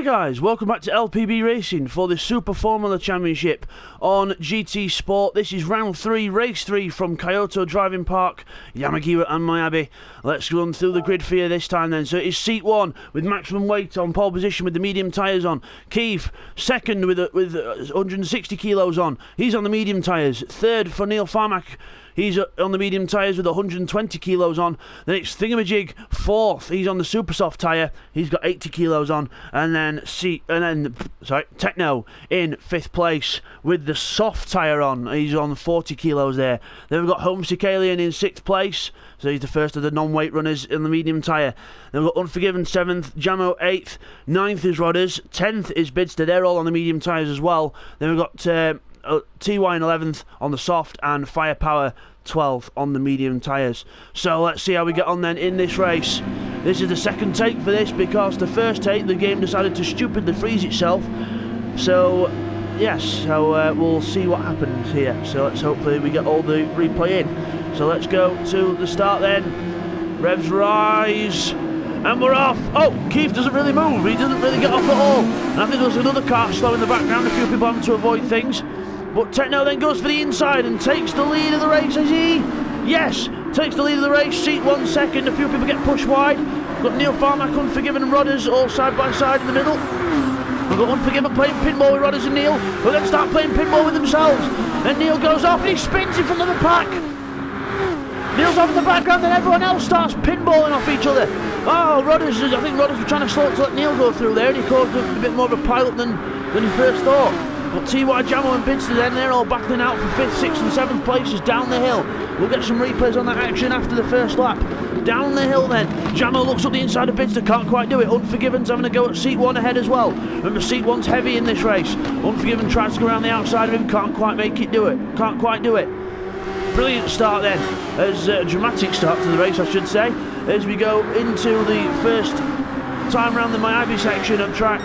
Hi guys, welcome back to LPB Racing for the Super Formula Championship on GT Sport. This is round 3, race 3 from Kyoto Driving Park, Yamagiwa-Myabi. Let's run through the grid for you this time then. So it is seat 1 with maximum weight on pole position with the medium tyres on. Keith, second with 160 kilos on. He's on the medium tyres. Third for Neil Farmack. He's on the medium tyres with 120 kilos on. Then it's Thingamajig, fourth. He's on the super soft tyre. He's got 80 kilos on. And then Techno in 5th place with the soft tyre on. He's on 40 kilos there. Then we've got Homesick Alien in 6th place. So he's the first of the non-weight runners in the medium tyre. Then we've got Unforgiven 7th, Jamo 8th, 9th is Rodders, 10th is Bidzster. They're all on the medium tyres as well. Then we've got TY in 11th on the soft and Firepower 12th on the medium tyres. So let's see how we get on then in this race. This is the second take for this because the first take the game decided to stupidly freeze itself. So yes, we'll see what happens here. So let's hopefully we get all the replay in. So let's go to the start then. Revs rise. And we're off. Oh, Keith doesn't really move. He doesn't really get off at all. And I think there's another car slow in the background. A few people having to avoid things. But Techno then goes for the inside and takes the lead of the race, is he? Yes, takes the lead of the race. Seat 1 second. A few people get pushed wide. We've got Neil Farmack, Unforgiven and Rodders all side by side in the middle. We've got Unforgiven playing pinball with Rodders and Neil. We're going to start playing pinball with themselves. Then Neil goes off and he spins in front of the pack. Neil's off in the background, then everyone else starts pinballing off each other. Oh, Rodders, I think Rodders was trying to slow it to let Neil go through there, and he caused a bit more of a pile-up than he first thought. But TY, Jamo and Bidzster then, they're all battling out for 5th, 6th and 7th places down the hill. We'll get some replays on that action after the first lap. Down the hill then, Jamo looks up the inside of Bidzster, can't quite do it. Unforgiven's having a go at seat 1 ahead as well. Remember, seat 1's heavy in this race. Unforgiven tries to go around the outside of him, can't quite do it. Brilliant start then, as a dramatic start to the race I should say, as we go into the first time around the Myabi section of track.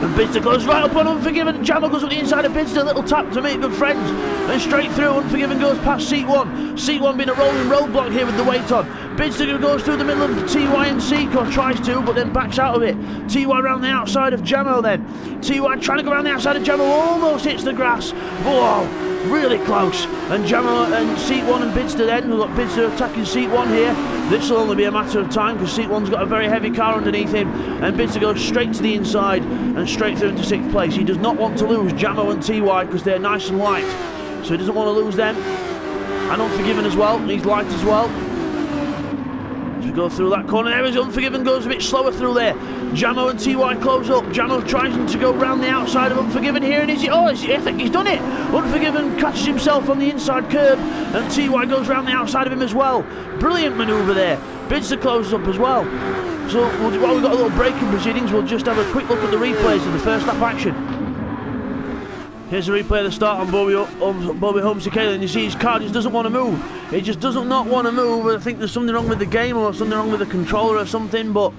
And Bidzster goes right up on Unforgiven. Jamo goes up the inside of Bidzster, a little tap to make good friends. And straight through, Unforgiven goes past seat 1. Seat 1 being a rolling roadblock here with the weight on. Bidzster goes through the middle of TY and seat, or tries to, but then backs out of it. TY around the outside of Jamo then. TY trying to go around the outside of Jamo, almost hits the grass. Whoa, really close. And Jamo and seat 1 and Bidzster then. We've got Bidzster attacking seat 1 here. This will only be a matter of time because seat 1's got a very heavy car underneath him. And Bidzster goes straight to the inside and straight through into 6th place. He does not want to lose Jamo and TY because they're nice and light. So he doesn't want to lose them. And Unforgiven as well. He's light as well. As we go through that corner, there is Unforgiven, goes a bit slower through there. Jamo and TY close up. Jamo tries to go round the outside of Unforgiven here, and I think he's done it. Unforgiven catches himself on the inside curb, and TY goes round the outside of him as well. Brilliant manoeuvre there. Bidzster closes up as well. So while we've got a little break in proceedings, we'll just have a quick look at the replays of the first lap action. Here's a replay of the start on Bobby Homesick Alien. You see his car just doesn't want to move. He just doesn't want to move. I think there's something wrong with the game or something wrong with the controller or something, but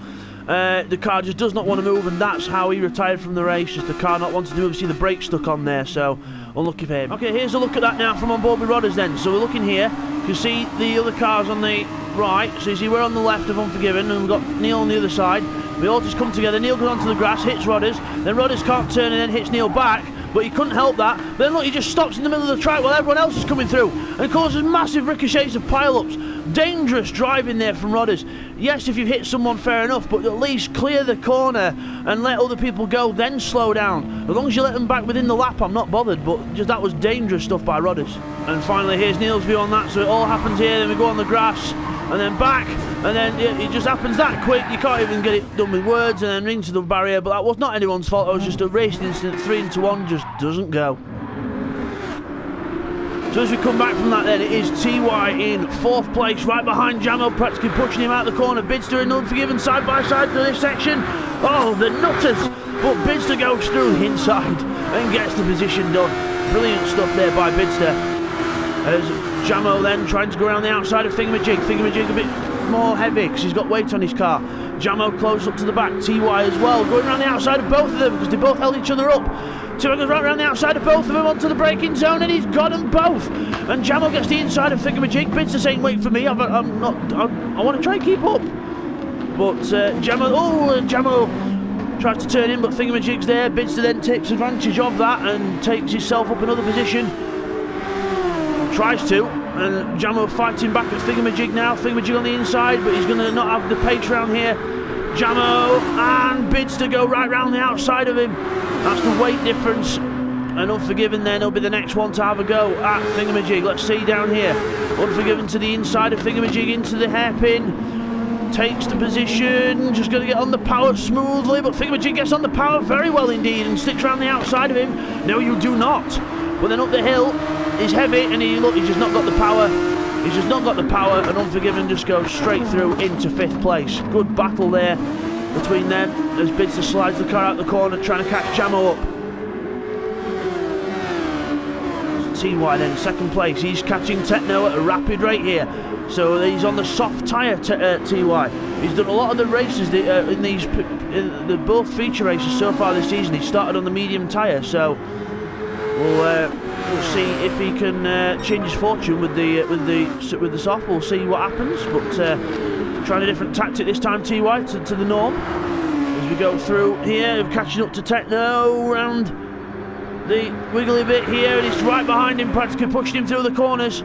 the car just does not want to move, and that's how he retired from the race, just the car not wanting to move. See the brake stuck on there, so unlucky for him. Okay, here's a look at that now from on board with Rodders then. So we're looking here, you can see the other cars on the right, so you see we're on the left of Unforgiven, and we've got Neil on the other side. We all just come together. Neil goes onto the grass, hits Rodders, then Rodders can't turn and then hits Neil back, but he couldn't help that. But then look, he just stops in the middle of the track while everyone else is coming through and causes massive ricochets of pile-ups. Dangerous driving there from Rodders. Yes, if you've hit someone, fair enough, but at least clear the corner and let other people go, then slow down. As long as you let them back within the lap, I'm not bothered, but just that was dangerous stuff by Rodders. And finally, here's Neil's view on that, so it all happens here, then we go on the grass, and then back, and then it just happens that quick, you can't even get it done with words, and then into the barrier, but that was not anyone's fault, it was just a racing incident. 3 into 1 just doesn't go. So as we come back from that then, it is TY in 4th place, right behind Jamo, practically pushing him out the corner. Bidzster and Unforgiven side by side through this section. Oh, the nutters! But Bidzster goes through the inside and gets the position done. Brilliant stuff there by Bidzster. As Jamo then trying to go around the outside of Thingamajig. Thingamajig a bit more heavy because he's got weight on his car. Jamo close up to the back, TY as well, going around the outside of both of them because they both held each other up. TY goes right around the outside of both of them onto the braking zone, and he's got them both. And Jamo gets the inside of Thingamajig. Bidzster saying, "Wait for me. I want to try and keep up." But Jamo tries to turn in, but Thingamajig's there. Bidzster then takes advantage of that and takes himself up another position. Tries to, and Jamo fighting back at Thingamajig now. Thingamajig on the inside, but he's going to not have the pace round here. Jamo and Bidzster go right round the outside of him. That's the weight difference. And Unforgiven then will be the next one to have a go at Thingamajig. Let's see down here. Unforgiven to the inside of Thingamajig into the hairpin. Takes the position, just going to get on the power smoothly, but Thingamajig gets on the power very well indeed and sticks around the outside of him. No, you do not. But then up the hill, he's heavy and he's just not got the power. He's just not got the power, and Unforgiven just goes straight through into 5th place. Good battle there between them as Bidzster slides the car out the corner trying to catch Jamo up. TY then, 2nd place. He's catching Techno at a rapid rate here. So he's on the soft tyre, TY. He's done a lot of the races in the both feature races so far this season. He started on the medium tyre, so we'll see if he can change his fortune with the soft. We'll see what happens. But trying a different tactic this time, TY to the norm as we go through here, catching up to Techno around the wiggly bit here, and it's right behind him, practically pushing him through the corners.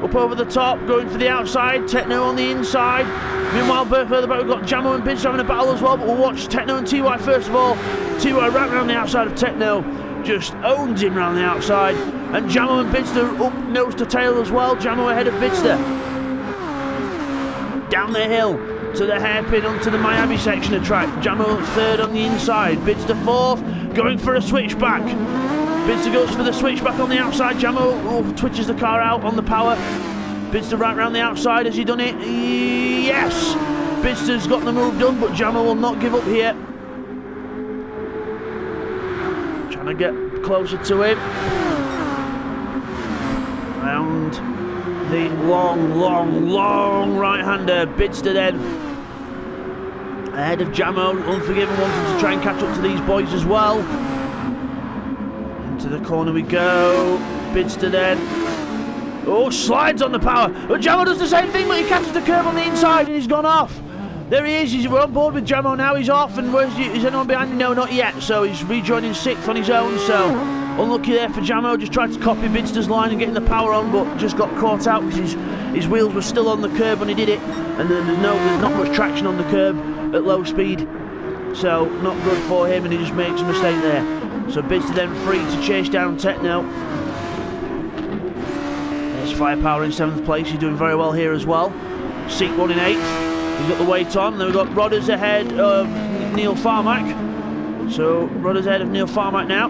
Up over the top, going for the outside, Techno on the inside. Meanwhile, further back, we've got Jamo and Bidzster having a battle as well, but we'll watch Techno and TY first of all. TY right round the outside of Techno, just owns him round the outside. And Jamo and Bidzster up nose to tail as well. Jamo ahead of Bidzster. Down the hill to the hairpin onto the Myabi section of track. Jamo 3rd on the inside, Bidzster 4th, going for a switchback. Bidzster goes for the switchback on the outside. Jamo twitches the car out on the power. Bidzster right round the outside. Has he done it? Yes! Bidzster's got the move done, but Jamo will not give up here. Trying to get closer to him. Round the long right-hander. Bidzster then ahead of Jamo. Unforgiven wanting to try and catch up to these boys as well. To the corner we go. Bidzster then. Oh, slides on the power. But Jamo does the same thing, but he catches the curve on the inside and he's gone off. There he is. We're on board with Jamo now. He's off, and is anyone behind him? No, not yet. So he's rejoining 6th on his own. So unlucky there for Jamo. Just tried to copy Bidzster's line and getting the power on, but just got caught out because his wheels were still on the curb when he did it, and then there's not much traction on the curb at low speed. So not good for him, and he just makes a mistake there. So Bidzster then free to chase down Techno. There's Firepower in 7th place. He's doing very well here as well. Seat 1 in 8th. He's got the weight on. Then we've got Rodders ahead of Neil Farmack. So Rodders ahead of Neil Farmack now.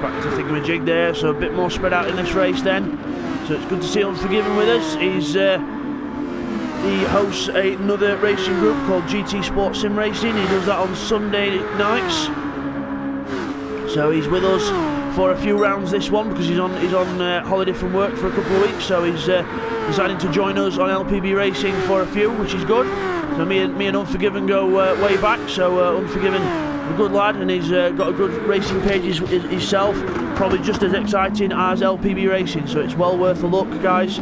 Back to Thingamajig there. So a bit more spread out in this race then. So it's good to see Unforgiven with us. He hosts another racing group called GT Sport Sim Racing. He does that on Sunday nights. So he's with us for a few rounds this one because he's on holiday from work for a couple of weeks. So he's deciding to join us on LPB Racing for a few, which is good. So me and Unforgiven go way back. So Unforgiven, a good lad, and he's got a good racing page himself. Probably just as exciting as LPB Racing. So it's well worth a look, guys.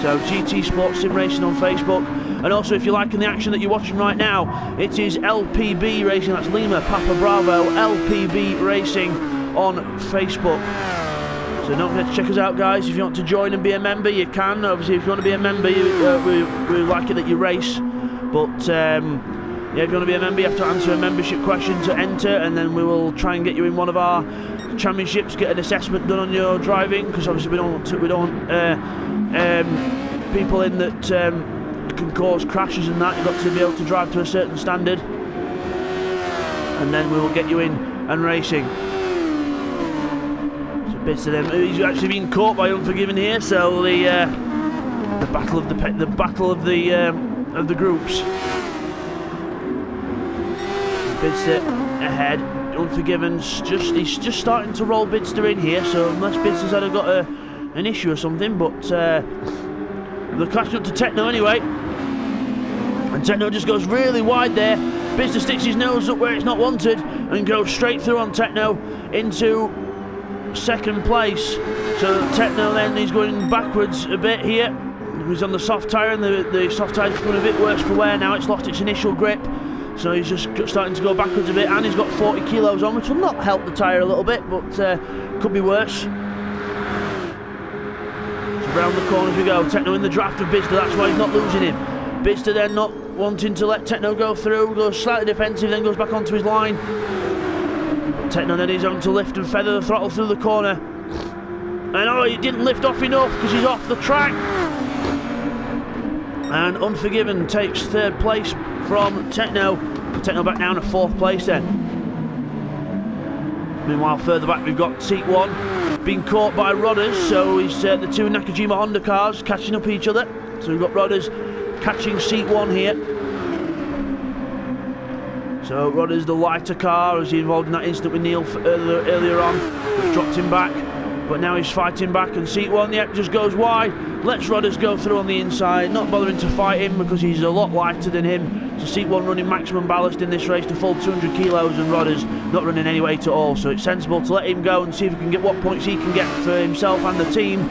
So GT Sports Sim Racing on Facebook. And also, if you're liking the action that you're watching right now, it is LPB Racing, that's Lima Papa Bravo, LPB Racing on Facebook. So don't forget to check us out, guys. If you want to join and be a member, you can. Obviously, if you want to be a member, we like it that you race. But yeah, if you want to be a member, you have to answer a membership question to enter, and then we will try and get you in one of our championships, get an assessment done on your driving, because obviously we don't want people in that can cause crashes and that. You've got to be able to drive to a certain standard, and then we will get you in and racing. So Bidzster then, he's actually been caught by Unforgiven here. So the battle of the groups. Bidzster ahead. Unforgiven's he's just starting to roll Bidzster in here. So unless Bidzster's got an issue or something, but they're clashing up to Techno anyway, and Techno just goes really wide there. Bidzster sticks his nose up where it's not wanted and goes straight through on Techno into 2nd place. So Techno then, he's going backwards a bit here. He's on the soft tyre, and the soft tyre's becoming a bit worse for wear now. It's lost its initial grip, so he's just starting to go backwards a bit, and he's got 40 kilos on, which will not help the tyre a little bit, but could be worse. So round the corner as we go. Techno in the draft of Bidzster, that's why he's not losing him. Bidzster then not wanting to let Techno go through, goes slightly defensive, then goes back onto his line. Techno then is on to lift and feather the throttle through the corner. And oh, he didn't lift off enough because he's off the track. And Unforgiven takes third place from Techno. Techno back down to fourth place then. Meanwhile, further back we've got Seat 1 being caught by Rodders, so he's the two Nakajima Honda cars catching up each other. So we've got Rodders catching Seat 1 here. So Rodders the lighter car, as he involved in that incident with Neil earlier on, which dropped him back. But now he's fighting back, and Seat 1, yep, just goes wide. Lets Rodders go through on the inside, not bothering to fight him because he's a lot lighter than him. So Seat 1 running maximum ballast in this race to full 200 kilos, and Rodders not running any weight at all. So it's sensible to let him go and see if he can get what points he can get for himself and the team.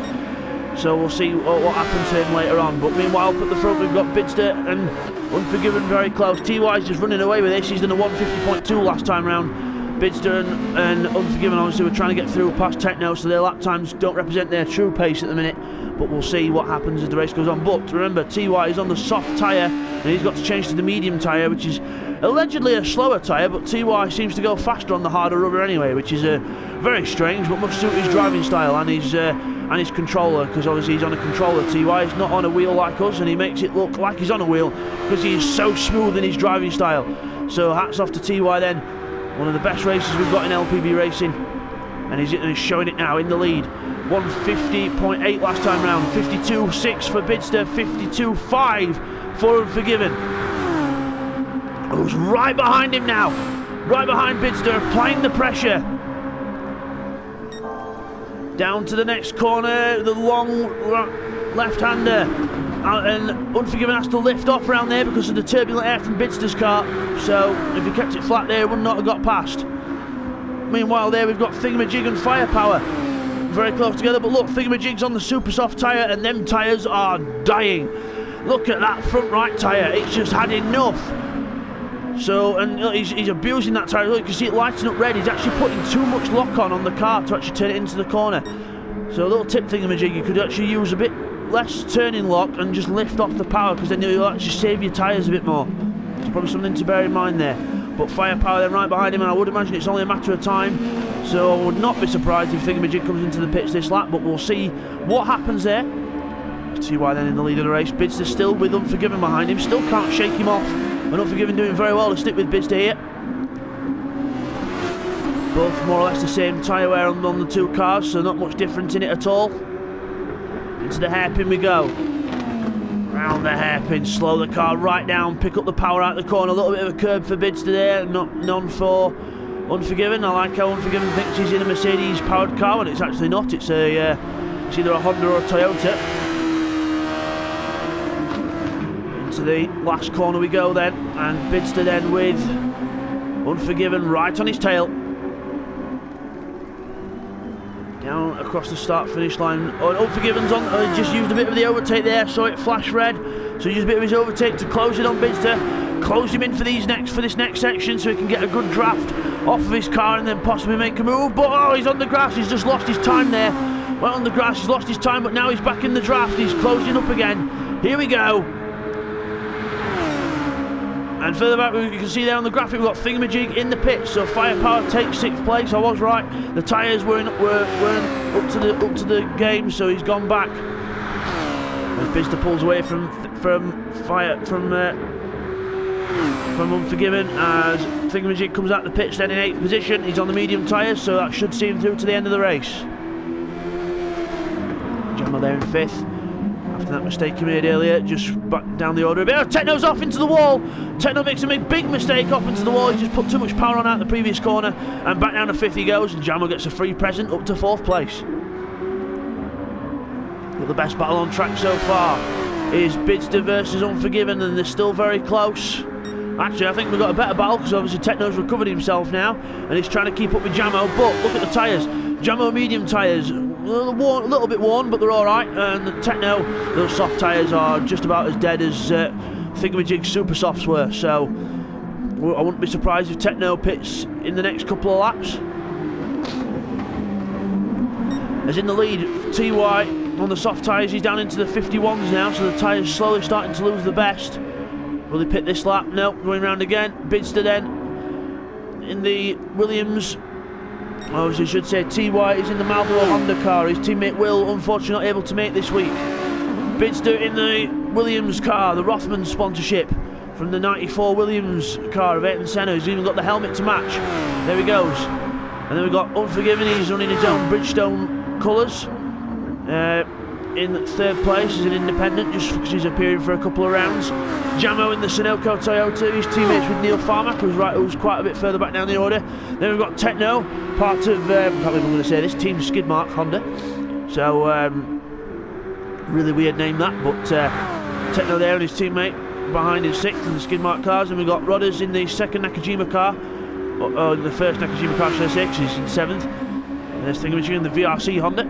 So we'll see what happens to him later on. But meanwhile, up at the front we've got Bidzster and Unforgiven very close. TY's just running away with this. He's done a 150.2 last time round. Bidzster and Unforgiven obviously were trying to get through past Techno, so their lap times don't represent their true pace at the minute. But we'll see what happens as the race goes on. But remember, TY is on the soft tyre, and he's got to change to the medium tyre, which is allegedly a slower tyre, but TY seems to go faster on the harder rubber anyway, which is very strange, but must suit his driving style and his controller, because obviously he's on a controller. TY is not on a wheel like us, and he makes it look like he's on a wheel because he is so smooth in his driving style. So hats off to TY then. One of the best races we've got in LPB racing, and he's showing it now in the lead. 150.8 last time round, 52.6 for Bidzster, 52.5 for Unforgiven. Who's right behind him now, right behind Bidzster, applying the pressure. Down to the next corner, the long left-hander. And Unforgiven has to lift off around there because of the turbulent air from Bidzster's car. So if he kept it flat there, he would not have got past. Meanwhile there we've got Thingamajig and Firepower very close together. But look, Thingamajig's on the super soft tyre, and them tyres are dying. Look at that front right tyre, it's just had enough. So, and look, he's abusing that tyre. Look, you can see it lighting up red. He's actually putting too much lock on the car to actually turn it into the corner. So a little tip, Thingamajig, you could actually use a bit less turning lock and just lift off the power, because then you'll actually save your tyres a bit more. It's probably something to bear in mind there. But Firepower then right behind him, and I would imagine it's only a matter of time. So I would not be surprised if Thingamajig comes into the pits this lap, but we'll see what happens there. TY then in the lead of the race. Bidzster still with Unforgiven behind him, still can't shake him off. And Unforgiven doing very well to stick with Bidzster here. Both more or less the same tyre wear on the two cars, so not much difference in it at all. Into the hairpin we go. Round the hairpin, slow the car right down, pick up the power out of the corner. A little bit of a curb for Bidzster there, none for Unforgiven. I like how Unforgiven thinks he's in a Mercedes powered car when it's actually not. It's either a Honda or a Toyota. Into the last corner we go then, and Bidzster then with Unforgiven right on his tail. Down across the start-finish line. Unforgiven's on. Just used a bit of the overtake there, saw it flash red. So used a bit of his overtake to close it on Bidzster. Close him in for this next section, so he can get a good draft off of his car and then possibly make a move. But oh, he's on the grass. He's just lost his time there. Well, on the grass, he's lost his time, but now he's back in the draft. He's closing up again. Here we go. And further back, you can see there on the graphic, we've got Thingamajig in the pits. So Firepower takes 6th place. I was right. The tyres weren't up to the game, so he's gone back. As Bidzster pulls away from Unforgiven, as Thingamajig comes out the pits then in 8th position. He's on the medium tyres, so that should see him through to the end of the race. Jammer there in 5th. After that mistake he made earlier, just back down the order a bit. Oh, Techno's off into the wall. Techno makes a big mistake off into the wall. He's just put too much power on out the previous corner, and back down to 5th he goes, and Jammer gets a free present up to 4th place. But the best battle on track so far is Bidzster versus Unforgiven, and they're still very close. Actually, I think we've got a better battle, because obviously Techno's recovered himself now, and he's trying to keep up with Jammo. But look at the tyres. Jammo medium tyres, little bit worn, but they're alright. And the Techno, those soft tyres are just about as dead as Thingamajig Super Softs were, so I wouldn't be surprised if Techno pits in the next couple of laps. As in the lead, TY on the soft tyres, he's down into the 51s now, so the tyres slowly starting to lose the best. Will he pit this lap? No, going round again. Bidzster then in the Williams. Oh, as I should say, TY is in the Marlboro Honda car. His teammate Will, unfortunately, not able to make this week. Bidzster in the Williams car, the Rothman sponsorship from the 94 Williams car of Ayrton Senna. He's even got the helmet to match. There he goes. And then we've got Unforgiven. He's running his own Bridgestone colours. In third place as an independent, just because he's appearing for a couple of rounds. Jamo in the Sunoco Toyota, his teammates with Neil Farmack, who's quite a bit further back down the order. Then we've got Techno, part of, I can't believe I'm going to say this, Team Skidmark Honda. So, really weird name that, but Techno there and his teammate behind in sixth in the Skidmark cars. And we've got Rodders in the second Nakajima car, or the first Nakajima car, should I say, because he's in seventh. And there's Thingamajig in the VRC Honda.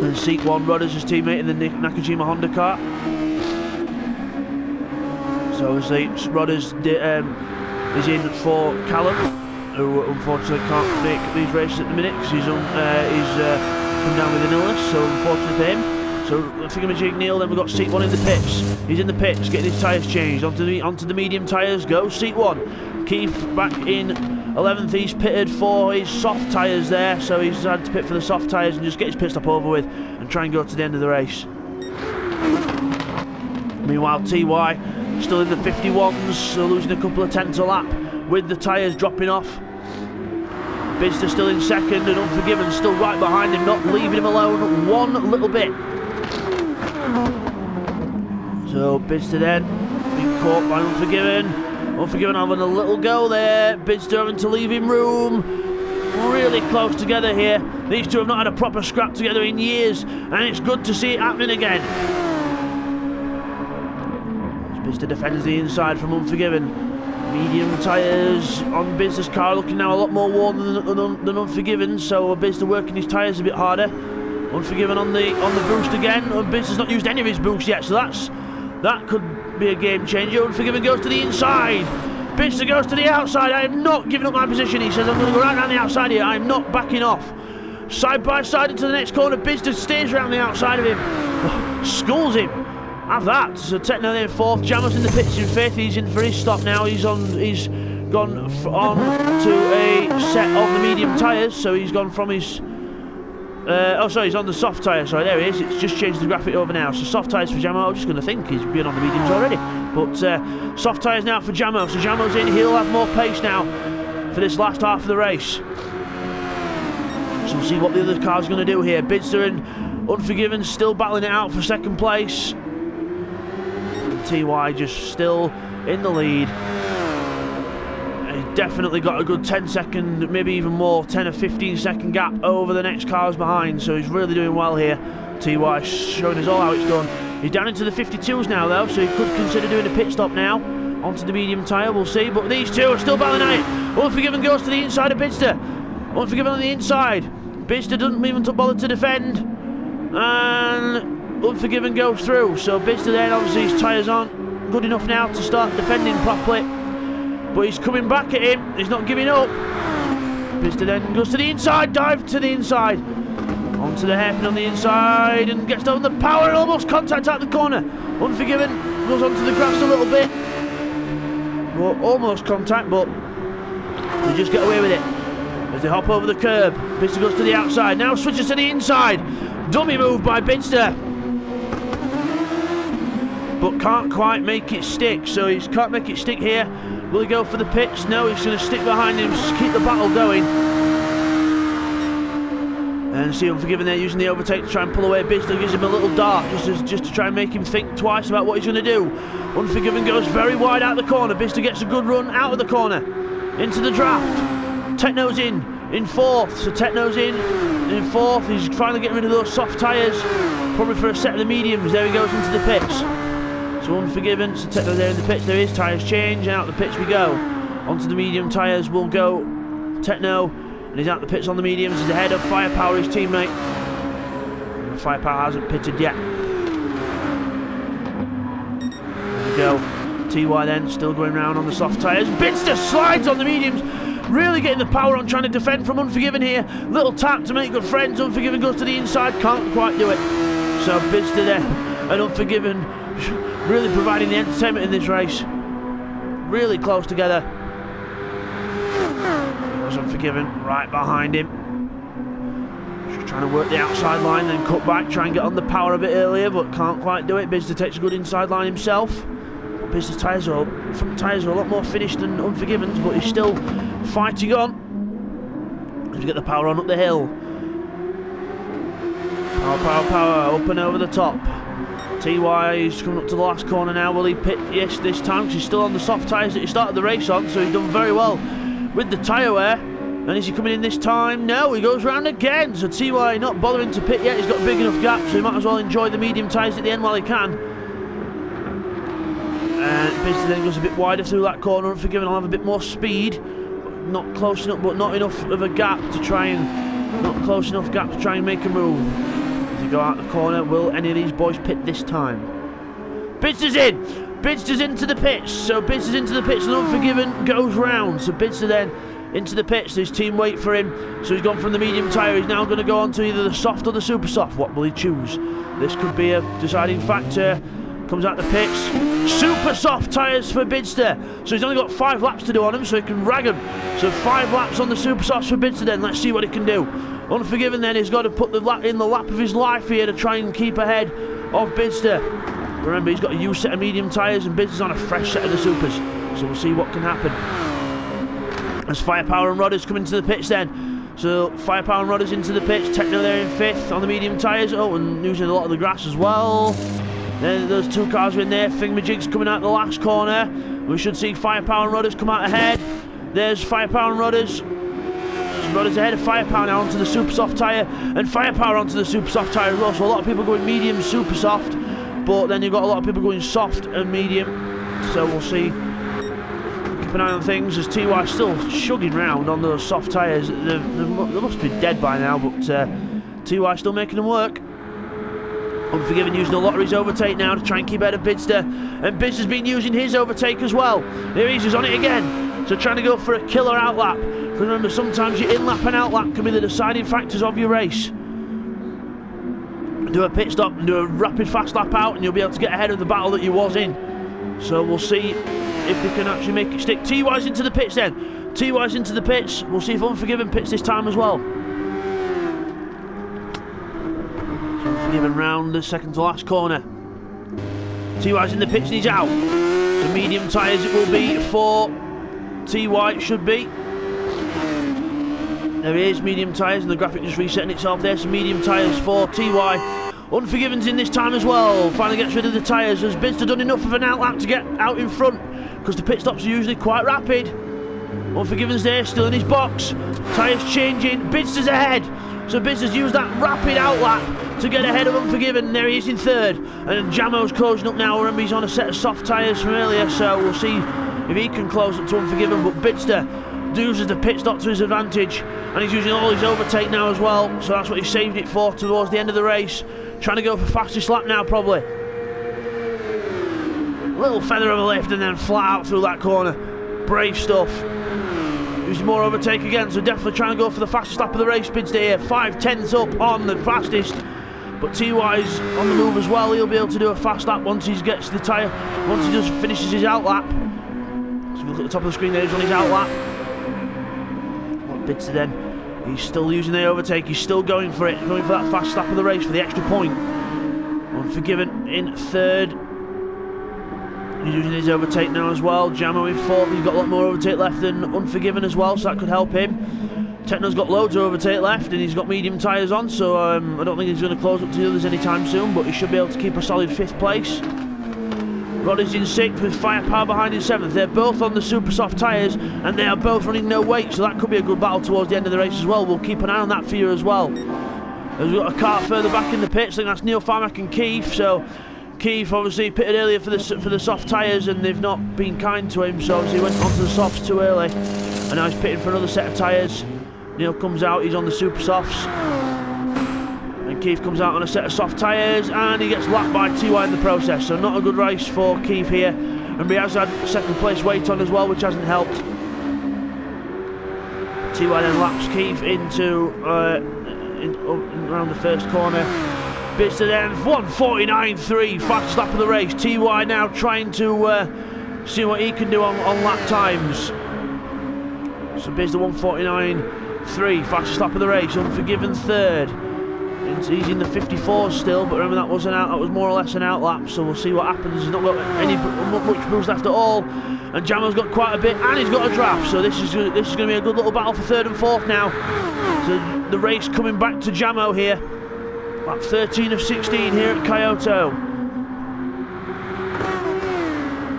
And seat one, Rodders, his teammate in the Nakajima Honda car. So obviously Rodders is in for Callum, who unfortunately can't make these races at the minute because he's come down with an illness, so unfortunately for him. So Thingamajig Neil, then we've got seat one in the pits. He's in the pits, getting his tyres changed. Onto the medium tyres, go seat one. Keith back in 11th, he's pitted for his soft tyres there, so he's had to pit for the soft tyres and just get his pit stop over with and try and go to the end of the race. Meanwhile, TY still in the 51s, so losing a couple of tenths a lap with the tyres dropping off. Bidzster still in second and Unforgiven still right behind him, not leaving him alone one little bit. So Bidzster then being caught by Unforgiven. Unforgiven having a little go there. Bidzster having to leave him room. Really close together here. These two have not had a proper scrap together in years, and it's good to see it happening again. Bidzster defends the inside from Unforgiven. Medium tyres on Bidzster's car, looking now a lot more worn than Unforgiven, so Bidzster working his tyres a bit harder. Unforgiven on the boost again, and Bidzster's not used any of his boost yet, so that could be a game changer. Unforgiven goes to the inside. Bidzster goes to the outside. I am not giving up my position. He says, I'm going to go right around the outside here. I am not backing off. Side by side into the next corner. Bidzster stays around the outside of him. Schools him. Have that. So Techno there in fourth. Jamo's in the pits in fifth. He's in for his stop now. He's gone on to a set of the medium tyres. So he's gone from his... he's on the soft tyre, sorry, there he is. It's just changed the graphic over now. So soft tyres for Jamo, I'm just going to think he's been on the mediums already. But soft tyres now for Jamo. So Jamo's in, he'll have more pace now for this last half of the race. So we'll see what the other car's going to do here. Bidzster and Unforgiven still battling it out for second place. And TY just still in the lead. Definitely got a good 10 second, maybe even more, 10 or 15 second gap over the next cars behind, so he's really doing well here. TY showing us all how it's done. He's down into the 52s now though, so he could consider doing a pit stop now. Onto the medium tyre, we'll see, but these two are still battling at it. Unforgiven goes to the inside of Bidzster. Unforgiven on the inside. Bidzster doesn't even bother to defend, and Unforgiven goes through, so Bidzster then, obviously his tyres aren't good enough now to start defending properly. But he's coming back at him, he's not giving up. Bidzster then goes to the inside, dive to the inside. Onto the hairpin on the inside and gets down the power and almost contact at the corner. Unforgiven goes onto the grass a little bit. Well, almost contact, but they just get away with it. As they hop over the curb, Bidzster goes to the outside, now switches to the inside. Dummy move by Bidzster. But can't quite make it stick, so he can't make it stick here. Will he go for the pits? No, he's going to stick behind him, just keep the battle going. And see Unforgiven there using the overtake to try and pull away. Bidzster gives him a little dart just to try and make him think twice about what he's going to do. Unforgiven goes very wide out of the corner. Bidzster gets a good run out of the corner into the draft. Techno's in fourth, so Techno's in fourth. He's finally getting rid of those soft tyres, probably for a set of the mediums. There he goes into the pits. So Unforgiven, so Techno there in the pits, there is tyres change, and out the pits we go. Onto the medium tyres will go Techno, And he's out the pits on the mediums. He's ahead of Firepower, his teammate. And Firepower hasn't pitted yet. There we go. TY then still going round on the soft tyres. Bidzster slides on the mediums. Really getting the power on, trying to defend from Unforgiven here. Little tap to make good friends. Unforgiven goes to the inside. Can't quite do it. So Bidzster there and Unforgiven really providing the entertainment in this race. Really close together. Unforgiven right behind him. Just trying to work the outside line, then cut back, try and get on the power a bit earlier, but can't quite do it. Bidzster takes a good inside line himself. Bidzster's front tyres are a lot more finished than Unforgiven's, but he's still fighting on. He's got the power on up the hill. Power, up and over the top. TY is coming up to the last corner now. Will he pit? Yes, this time, because he's still on the soft tyres that he started the race on, so he's done very well with the tyre wear. And is he coming in this time? No, he goes round again. So TY not bothering to pit yet. He's got a big enough gap, so he might as well enjoy the medium tyres at the end while he can. And Bidzster then goes a bit wider through that corner. Unforgiven will have a bit more speed. Not close enough, but not enough of a gap to try and... Not close enough gap to try and make a move. As he go out the corner, will any of these boys pit this time? Bidzster's in! Bidzster's into the pits, so Bidzster's into the pits and Unforgiven goes round. So Bidzster then into the pits, his team wait for him. So he's gone from the medium tyre, he's now going to go on to either the soft or the super soft. What will he choose? This could be a deciding factor. Comes out the pits. Super soft tyres for Bidzster. So he's only got 5 laps to do on him, so he can rag them. So 5 laps on the super softs for Bidzster then. Let's see what he can do. Unforgiven then, he's got to put the lap in the lap of his life here to try and keep ahead of Bidzster. Remember, he's got a used set of medium tyres and Bidzster's on a fresh set of the supers. So we'll see what can happen. As Firepower and Rodders come into the pits then. So Firepower and Rodders into the pits. Techno there in 5th on the medium tyres. Oh, and using a lot of the grass as well. Then those 2 cars are in there. Thingamajig's coming out the last corner. We should see Firepower and Rodders come out ahead. There's Firepower and Rodders. Rodders ahead of Firepower now onto the super soft tyre. And Firepower onto the super soft tyre as well. So a lot of people going medium, super soft. But then you've got a lot of people going soft and medium. So we'll see. Keep an eye on things as TY still shugging round on those soft tyres. They must be dead by now, but TY still making them work. Unforgiven using a lot of his overtake now to try and keep ahead of Bidzster. And Bidzster's been using his overtake as well. Here he is, he's on it again. So trying to go for a killer outlap. Because remember, sometimes your in-lap and outlap can be the deciding factors of your race. Do a pit stop and do a rapid fast lap out and you'll be able to get ahead of the battle that you was in. So we'll see if they can actually make it stick. TY's into the pits then. TY's into the pits. We'll see if Unforgiven pits this time as well. Unforgiven round the second to last corner. TY's in the pits and he's out. So medium tyres it will be for TY, it should be. There he is, medium tyres, and the graphic just resetting itself there. So medium tyres for TY. Unforgiven's in this time as well. Finally gets rid of the tyres. Has Bidzster done enough of an outlap to get out in front? Because the pit stops are usually quite rapid. Unforgiven's there, still in his box. Tyres changing. Bidzster's ahead. So Bidzster's used that rapid outlap to get ahead of Unforgiven. There he is in 3rd. And Jamo's closing up now. Remember, he's on a set of soft tyres from earlier. So we'll see if he can close up to Unforgiven. But Bidzster uses the pit stop to his advantage, and he's using all his overtake now as well, so that's what he's saved it for towards the end of the race. Trying to go for fastest lap now probably. Little feather of a lift and then flat out through that corner. Brave stuff. Using more overtake again, so definitely trying to go for the fastest lap of the race. Bidzster here, 5/10 up on the fastest, but TY's on the move as well. He'll be able to do a fast lap once he gets the tyre, once he just finishes his outlap. So look at the top of the screen there, he's on his outlap. Bidzster then, he's still using the overtake, he's still going for it, going for that fast lap of the race for the extra point. Unforgiven in 3rd. He's using his overtake now as well. Jamo in 4th, he's got a lot more overtake left than Unforgiven as well, so that could help him. Techno's got loads of overtake left and he's got medium tyres on, so I don't think he's going to close up to the others anytime soon, but he should be able to keep a solid 5th place. Rodders in 6th with Firepower behind in 7th. They're both on the super soft tyres and they are both running no weight, so that could be a good battle towards the end of the race as well. We'll keep an eye on that for you as well. We've got a car further back in the pits. I think that's Neil Farmack and Keith. So Keith obviously pitted earlier for the soft tyres and they've not been kind to him, so obviously he went onto the softs too early and now he's pitting for another set of tyres. Neil comes out, he's on the super softs. And Keith comes out on a set of soft tyres, and he gets lapped by TY in the process. So not a good race for Keith here. And he has had second place weight on as well, which hasn't helped. TY then laps Keith into around the first corner. Bidzster then 1:49.3, fastest lap of the race. TY now trying to see what he can do on lap times. So Bidzster 1:49.3, fastest lap of the race. Unforgiven third. He's in the 54s still, but remember that was more or less an out lap, so we'll see what happens. He's not got much boost left at all, and Jamo's got quite a bit, and he's got a draft, so this is going to be a good little battle for third and fourth now. So the race coming back to Jamo here. Lap 13 of 16 here at Kyoto.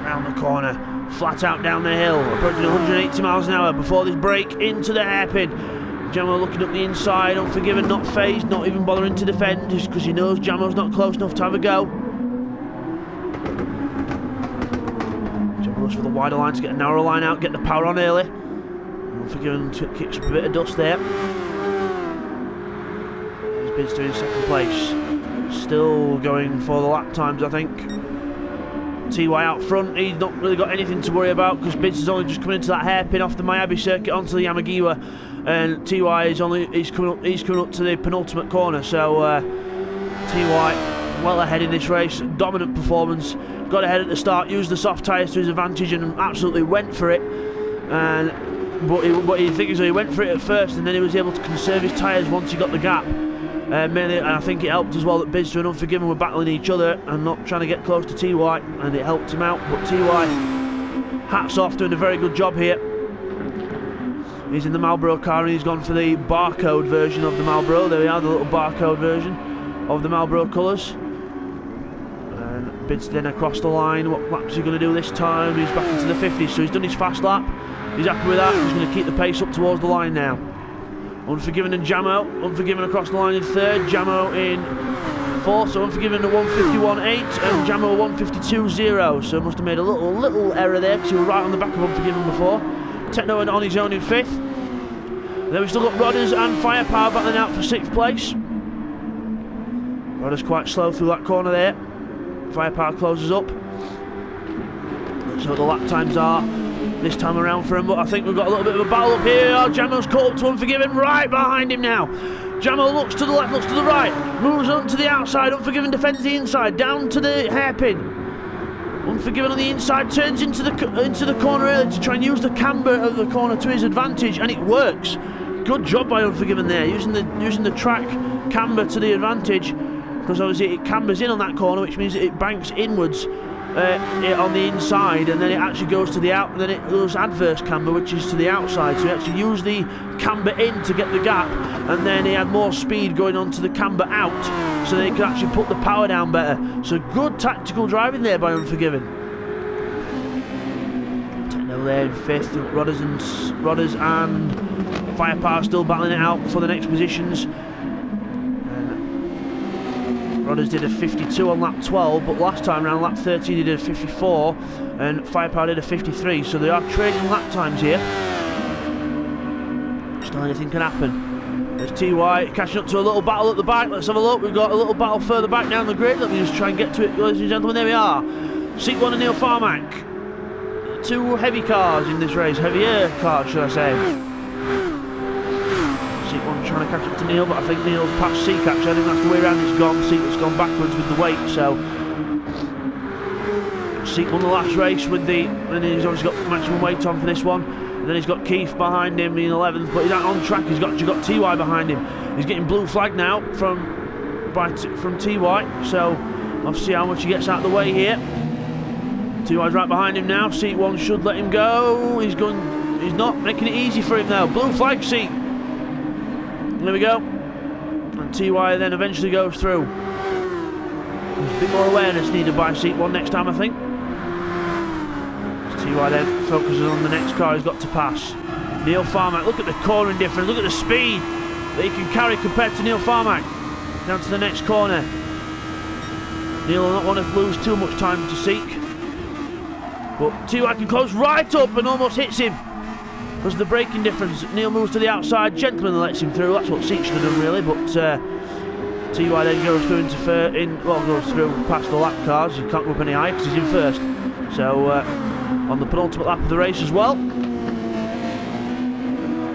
Round the corner, flat out down the hill, approaching 180 miles an hour before this break into the hairpin. Jamo looking up the inside, Unforgiven, not phased, not even bothering to defend, just because he knows Jamo's not close enough to have a go. Jamo looks for the wider line to get a narrower line out, get the power on early. Unforgiven kicks up a bit of dust there. Bidzster in second place, still going for the lap times, I think. TY out front, he's not really got anything to worry about because Bidzster's only just coming into that hairpin off the Myabi circuit onto the Yamagiwa, and TY is he's coming up to the penultimate corner. So TY well ahead in this race, dominant performance, got ahead at the start, used the soft tyres to his advantage and absolutely went for it. But he figures he went for it at first, and then he was able to conserve his tyres once he got the gap. Mainly, and I think it helped as well that Bidzster and Unforgiven were battling each other and not trying to get close to TY, and it helped him out. But TY, hats off, doing a very good job here. He's in the Marlboro car and he's gone for the barcode version of the Marlboro. There we are, the little barcode version of the Marlboro colours. And Bidzster then across the line. What lap is he going to do this time? He's back into the 50s, so he's done his fast lap. He's happy with that. He's going to keep the pace up towards the line now. Unforgiven and Jamo. Unforgiven across the line in third, Jamo in fourth, so Unforgiven at 1:51.8 and Jamo 1:52.0, so must have made a little error there because he was right on the back of Unforgiven before. Techno on his own in fifth. Then we've still got Rodders and Firepower battling out for sixth place. Rodders quite slow through that corner there. Firepower closes up. So the lap times are this time around for him, but I think we've got a little bit of a battle up here. Oh, Jamo's caught up to Unforgiven, right behind him now. Jamo looks to the left, looks to the right, moves on to the outside. Unforgiven defends the inside, down to the hairpin. Unforgiven on the inside, turns into the corner early to try and use the camber of the corner to his advantage, and it works. Good job by Unforgiven there, using the track camber to the advantage, because obviously it cambers in on that corner, which means that it banks inwards on the inside, and then it actually goes to the out, and then it goes adverse camber, which is to the outside. So he actually used the camber in to get the gap, and then he had more speed going on to the camber out, so they could actually put the power down better. So good tactical driving there by Unforgiven. Techno there in fifth. Rodders and Firepower still battling it out for the next positions. Rodders did a 52 on lap 12, but last time around lap 13 he did a 54 and Firepower did a 53, so they are trading lap times here. Still anything can happen. There's TY catching up to a little battle at the back. Let's have a look. We've got a little battle further back down the grid. Let me just try and get to it, ladies and gentlemen. There we are. Seat 1 and Neil Farmack. Two heavy cars in this race. Heavier cars, should I say. Seat 1 trying to catch up to Neil, but I think Neil's past Seat catch. I think that's the way around it's gone. Seat that's gone backwards with the weight, so Seat won the last race with and he's obviously got maximum weight on for this one. And then he's got Keith behind him in 11th, but he's out on track. He's got TY behind him. He's getting blue flag now from TY, so I'll see how much he gets out of the way here. TY's right behind him now. Seat 1 should let him go. He's not making it easy for him now. Blue flag Seat. There we go. And TY then eventually goes through. There's a bit more awareness needed by Seat 1 next time, I think. TY then focuses on the next car he's got to pass. Neil Farmack, look at the cornering difference, look at the speed that he can carry compared to Neil Farmack. Down to the next corner. Neil will not want to lose too much time to Seek. But TY can close right up and almost hits him. because of the braking difference. Neil moves to the outside, gentleman lets him through. That's what Seek should have done really, but TY then goes through goes through past the lap cars. He can't go up any higher because he's in first. So on the penultimate lap of the race as well.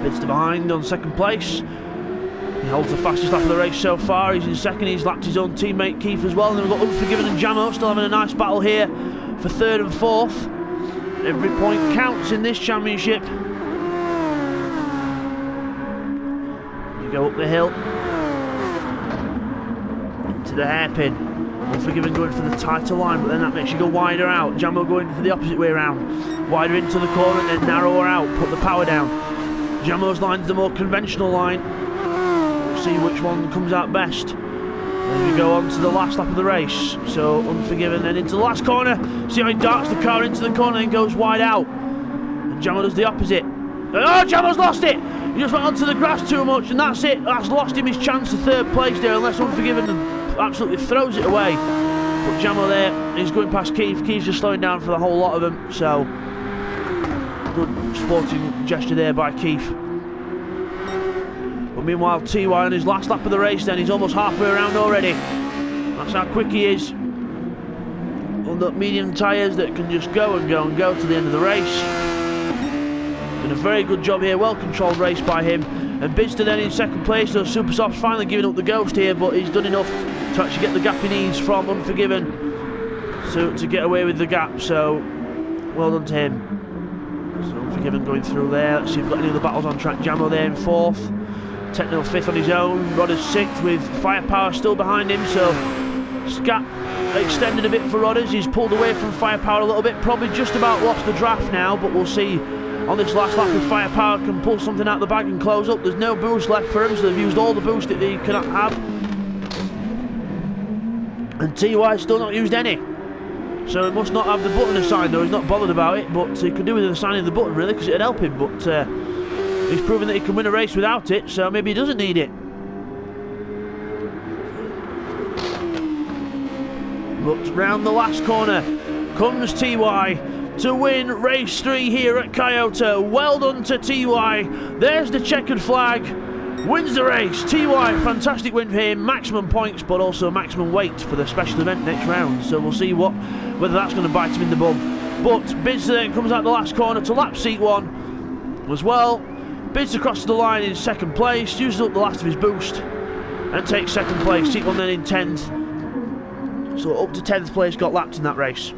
Bidzster behind on second place. He holds the fastest lap of the race so far. He's in second. He's lapped his own teammate Keith as well. And then we've got Unforgiven and Jamo still having a nice battle here for third and fourth. Every point counts in this championship. You go up the hill to the hairpin. Unforgiven going for the tighter line, but then that makes you go wider out. Jamo going for the opposite way around. Wider into the corner and then narrower out. Put the power down. Jamo's line's the more conventional line. We'll see which one comes out best. Then we go on to the last lap of the race. So Unforgiven then into the last corner. See how he darts the car into the corner and goes wide out. And Jamo does the opposite. Oh, Jamo's lost it! He just went onto the grass too much, and that's it. That's lost him his chance to third place there, unless Unforgiven absolutely throws it away. But Jamo there is going past Keith. Keith's just slowing down for the whole lot of them. So good sporting gesture there by Keith. But meanwhile, TY on his last lap of the race then, he's almost halfway around already. That's how quick he is. On the medium tyres that can just go and go and go to the end of the race. Done a very good job here, well controlled race by him. And Bidzster then in second place, so Super Soft's finally giving up the ghost here, but he's done enough to actually get the gap he needs from Unforgiven to get away with the gap, so well done to him. So Unforgiven going through there. Let's see if we've got any other battles on track. Jamo there in fourth. Techno fifth on his own. Rodders sixth with Firepower still behind him, so gap extended a bit for Rodders. He's pulled away from Firepower a little bit, probably just about lost the draft now, but we'll see on this last lap if Firepower can pull something out of the bag and close up. There's no boost left for him, so they've used all the boost that they cannot have. And TY still not used any. So he must not have the button assigned, though. He's not bothered about it, but he could do with assigning the button really, because it'd help him. But he's proven that he can win a race without it, so maybe he doesn't need it. But round the last corner comes TY to win race 3 here at Kyoto. Well done to TY. There's the checkered flag. Wins the race. TY, fantastic win for him. Maximum points, but also maximum weight for the special event next round. So we'll see whether that's going to bite him in the bum. But Bidzster then comes out the last corner to lap seat 1 as well. Bidzster crosses the line in second place, uses up the last of his boost, and takes second place. Seat 1 then in 10th. So up to 10th place got lapped in that race.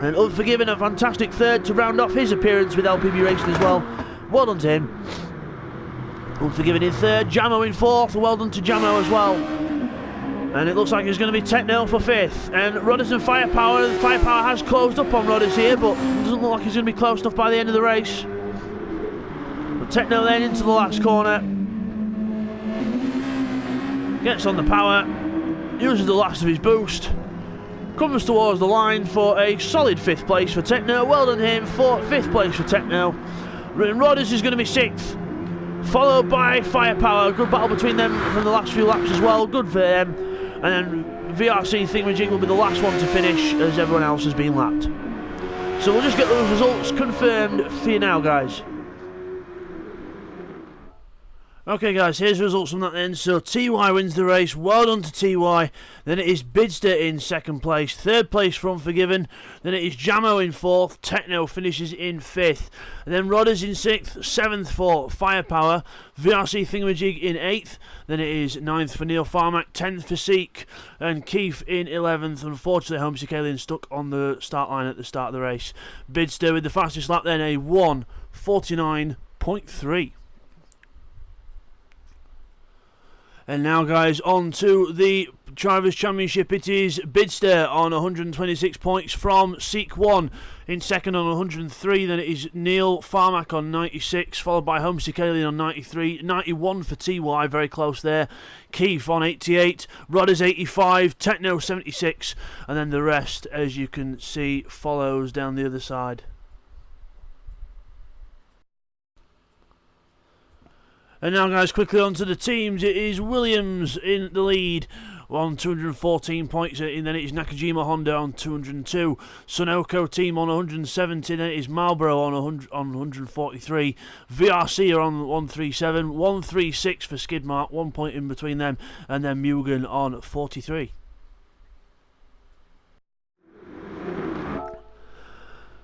And Unforgiven a fantastic third to round off his appearance with LPB Racing as well. Well done to him. Unforgiven in third, Jamo in fourth. Well done to Jamo as well. And it looks like it's going to be Techno for fifth. And Rodders and Firepower. Firepower has closed up on Rodders here, but it doesn't look like he's going to be close enough by the end of the race. But Techno then into the last corner. Gets on the power. Uses the last of his boost. Comes towards the line for a solid 5th place for Techno. Well done him. 5th place for Techno. And Rodders is going to be 6th. Followed by Firepower. Good battle between them from the last few laps as well. Good for them. And then VRC Thingamajig will be the last one to finish as everyone else has been lapped. So we'll just get those results confirmed for you now, guys. Okay guys, here's the results from that then. So TY wins the race, well done to TY. Then it is Bidzster in second place, third place for Unforgiven. Then it is Jamo in fourth, Techno finishes in fifth. And then Rodders in sixth, seventh for Firepower. VRC Thingamajig in eighth. Then it is ninth for Neil Farmack, 10th for Seek, and Keith in 11th. Unfortunately, Homesick Alien stuck on the start line at the start of the race. Bidzster with the fastest lap then, a 1:49.3. And now, guys, on to the Drivers' Championship. It is Bidzster on 126 points from Seek 1 in second on 103. Then it is Neil Farmack on 96, followed by Homesick Alien on 93. 91 for TY, very close there. Keith on 88, Rodders 85, Techno 76, and then the rest, as you can see, follows down the other side. And now, guys, quickly on to the teams. It is Williams in the lead on 214 points, and then it is Nakajima Honda on 202, Sunoco team on 170, then it is Marlboro on 143, VRC are on 137, 136 for Skidmark, 1 point in between them, and then Mugen on 43.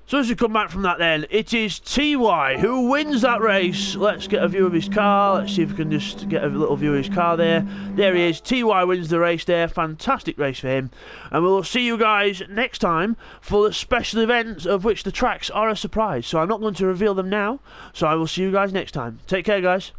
So as we come back from that then, it is TY who wins that race. Let's get a view of his car. Let's see if we can just get a little view of his car there. There he is. TY wins the race there. Fantastic race for him. And we'll see you guys next time for the special events, of which the tracks are a surprise. So I'm not going to reveal them now. So I will see you guys next time. Take care, guys.